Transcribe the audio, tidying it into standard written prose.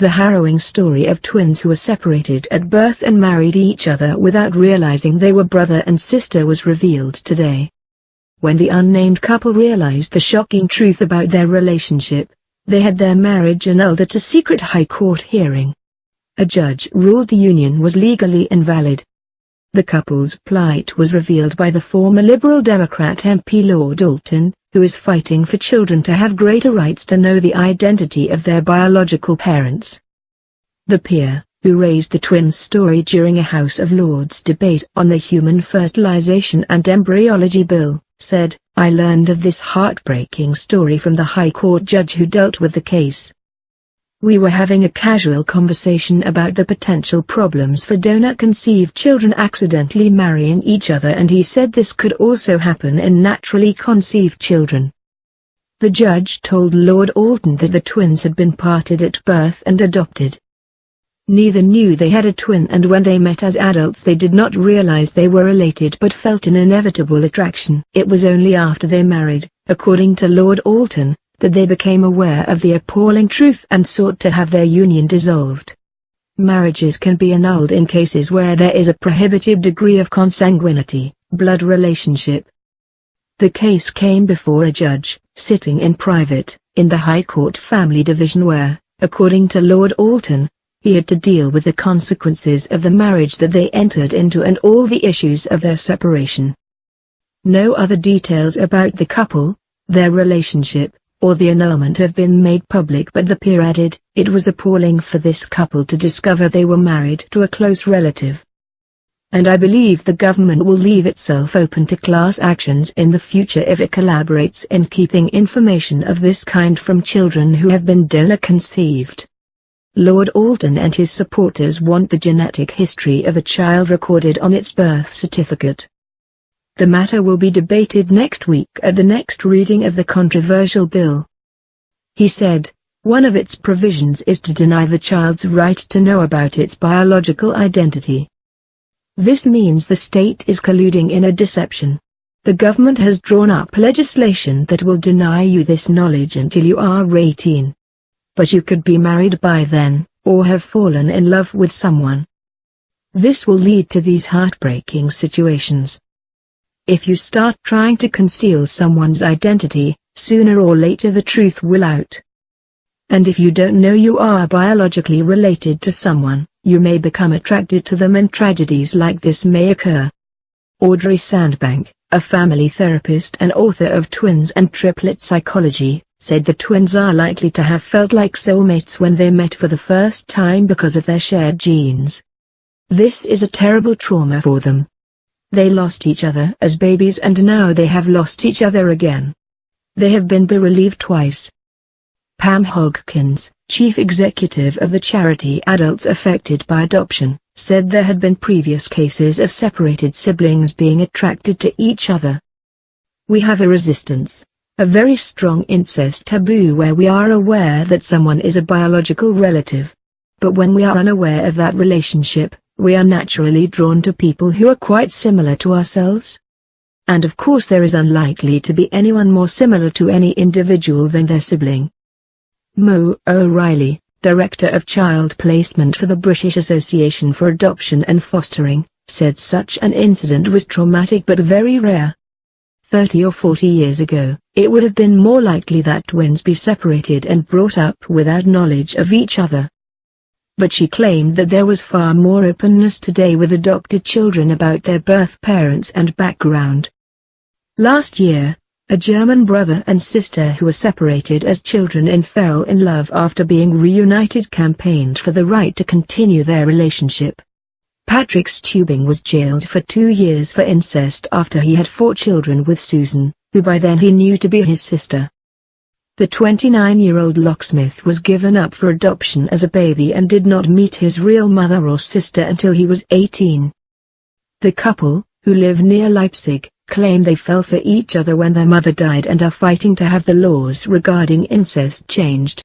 The harrowing story of twins who were separated at birth and married each other without realizing they were brother and sister was revealed today. When the unnamed couple realized the shocking truth about their relationship, they had their marriage annulled at a secret High Court hearing. A judge ruled the union was legally invalid. The couple's plight was revealed by the former Liberal Democrat MP Lord Alton, who is fighting for children to have greater rights to know the identity of their biological parents. The peer, who raised the twins' story during a House of Lords debate on the Human Fertilization and Embryology Bill, said, "I learned of this heartbreaking story from the High Court judge who dealt with the case. We were having a casual conversation about the potential problems for donor-conceived children accidentally marrying each other, and he said this could also happen in naturally conceived children." The judge told Lord Alton that the twins had been parted at birth and adopted. Neither knew they had a twin, and when they met as adults they did not realize they were related but felt an inevitable attraction. It was only after they married, according to Lord Alton, that they became aware of the appalling truth and sought to have their union dissolved. Marriages can be annulled in cases where there is a prohibitive degree of consanguinity, blood relationship. The case came before a judge, sitting in private, in the High Court Family Division where, according to Lord Alton, he had to deal with the consequences of the marriage that they entered into and all the issues of their separation. No other details about the couple, their relationship, or the annulment have been made public, but the peer added, "It was appalling for this couple to discover they were married to a close relative. And I believe the government will leave itself open to class actions in the future if it collaborates in keeping information of this kind from children who have been donor-conceived." Lord Alton and his supporters want the genetic history of a child recorded on its birth certificate. The matter will be debated next week at the next reading of the controversial bill. He said, "One of its provisions is to deny the child's right to know about its biological identity. This means the state is colluding in a deception. The government has drawn up legislation that will deny you this knowledge until you are 18. But you could be married by then, or have fallen in love with someone. This will lead to these heartbreaking situations. If you start trying to conceal someone's identity, sooner or later the truth will out. And if you don't know you are biologically related to someone, you may become attracted to them and tragedies like this may occur." Audrey Sandbank, a family therapist and author of Twins and Triplet Psychology, said the twins are likely to have felt like soulmates when they met for the first time because of their shared genes. This is a terrible trauma for them. They lost each other as babies and now they have lost each other again. They have been bereaved twice. Pam Hogkins, chief executive of the charity Adults Affected by Adoption, said there had been previous cases of separated siblings being attracted to each other. "We have a resistance, a very strong incest taboo where we are aware that someone is a biological relative. But when we are unaware of that relationship, we are naturally drawn to people who are quite similar to ourselves. And of course there is unlikely to be anyone more similar to any individual than their sibling." Mo O'Reilly, Director of Child Placement for the British Association for Adoption and Fostering, said such an incident was traumatic but very rare. 30 or 40 years ago, it would have been more likely that twins be separated and brought up without knowledge of each other. But she claimed that there was far more openness today with adopted children about their birth parents and background. Last year, a German brother and sister who were separated as children and fell in love after being reunited campaigned for the right to continue their relationship. Patrick Stubing was jailed for 2 years for incest after he had 4 children with Susan, who by then he knew to be his sister. The 29-year-old locksmith was given up for adoption as a baby and did not meet his real mother or sister until he was 18. The couple, who live near Leipzig, claim they fell for each other when their mother died and are fighting to have the laws regarding incest changed.